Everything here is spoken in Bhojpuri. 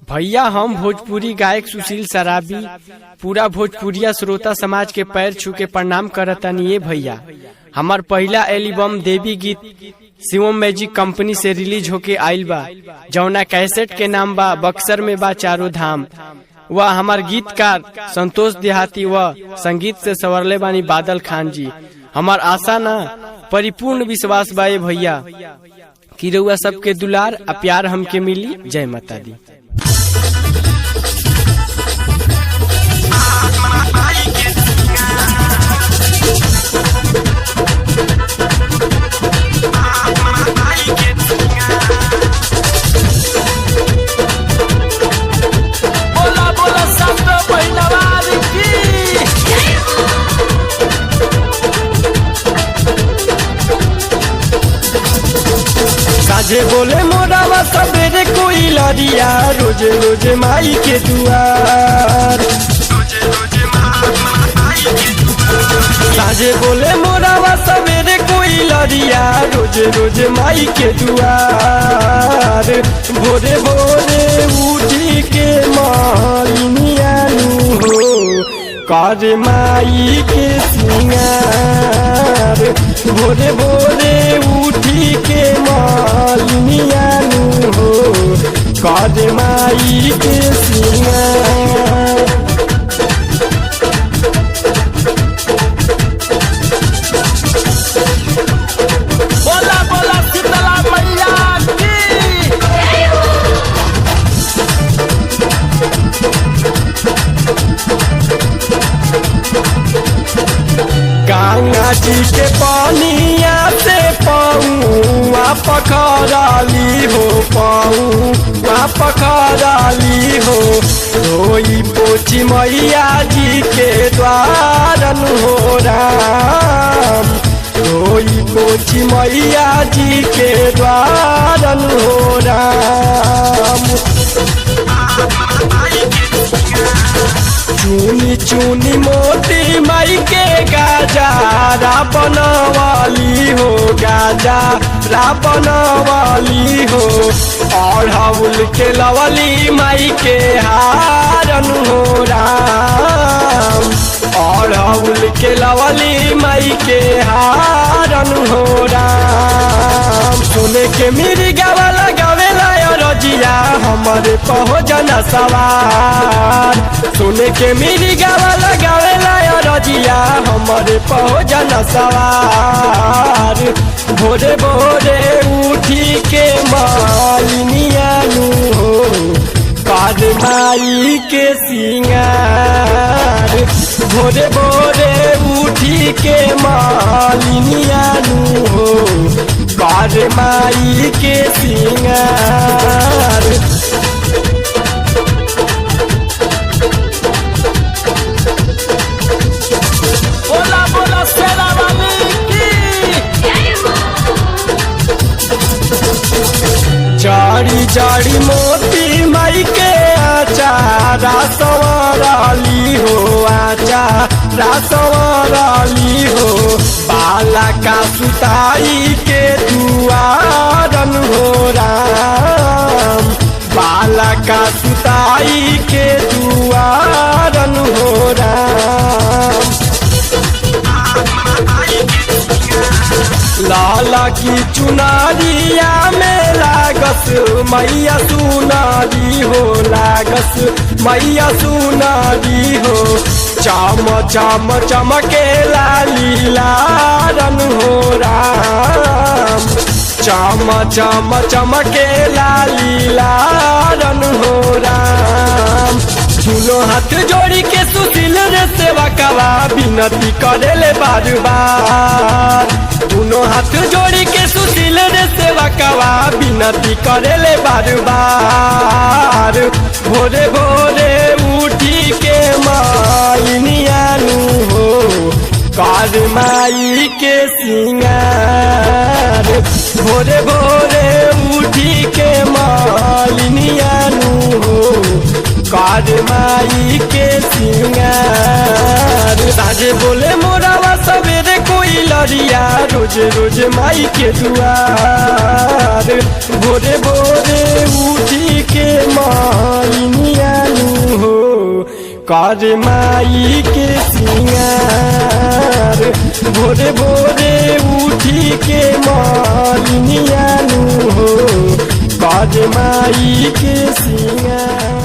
भैया हम भोजपुरी गायक सुशील सराबी पूरा भोजपुरिया श्रोता समाज के पैर छू के प्रणाम करतानी। भैया हमार पहला एल्बम देवी गीत शिवम मैजिक कंपनी से रिलीज होके आइल बा, जौना कैसेट के नाम बा बक्सर में बा चारों धाम। वह हमार गीतकार संतोष देहाती व संगीत से संवरले बानी बादल खान जी। हमार आशा ना परिपूर्ण विश्वास बा भैया कि रउआ सबके दुलार आ प्यार हमके मिली। जय माता दी। साझे बोले मोरावा सवेरे कोई लड़िया, रोजे रोजे माई के दुआर। साझे बोले मोरावा सवेरे कोई लड़िया, रोजे रोजे माई के दुआर। भोरे भोरे उठी के मालिनिया हो कर माई के सिंगार। भोरे भोरे उठी के मालिनिया हो कर माई के सिंगार। बोला बोला शीतला मैया की। गंगा जी के पानिया से पाऊँ पखराली हो, पाऊँ पखराली हो। धोई पोछी मैया जी के द्वारन हो राम। धोई पोछी मैया जी के द्वारन हो राम। चुनी चुनी मोती माई के गाजा बनवाली हो, गाजा बनवाली हो। और हवुल के लवली माई के हारन हो राम। और हवुल के लवली माई के हारन हो राम। सुने के मेरी गावा लगावेला रजिया हमारे पहुँचन सवार। सुने के मेरी गावा लगावेला रजिया हमारे पहुँचन सवार। भोरे भोरे उठी के मालिनिया हो कर माई के सिंगार। भोरे भोरे उठी के मालिनिया हो कर माई के सिंगार। बोला बोला शेरा वाली की। जाड़ी जाड़ी मोती माई के आचारा सवाराली हो, आचारा सवाराली हो। बाला का सुताई के दुआरन हो राम। बाला का सुताई के दुआरन हो राम। लाला की चुनारिया में लागस मैया सुनारी हो, लागस मैया सुनारी हो। चाम चाम चमके लाली लारन हो राम। चाम चाम चमके लाली लारन हो राम। दोनों हाथ जोड़ी के सुशील रे सेवा कवा विनती करेले बार बार। दोनों हाथ जोड़ी के सुशील रे सेवा कवा विनती करेले बार बार। भोरे भोरे उठी के मालिनिया हो कर माई के सिंगार। भोरे भोरे उठी के मालिनिया हो कर माई के सिंगार। साझे बोले मोरावा सवेरे कोई लड़िया, रोज रोज माई के दुआर। भोरे भोरे उठी के माई कर माई के सिंगार भोरे भोरे उठी के मालिनिया नु हो कर माई के सिंगार।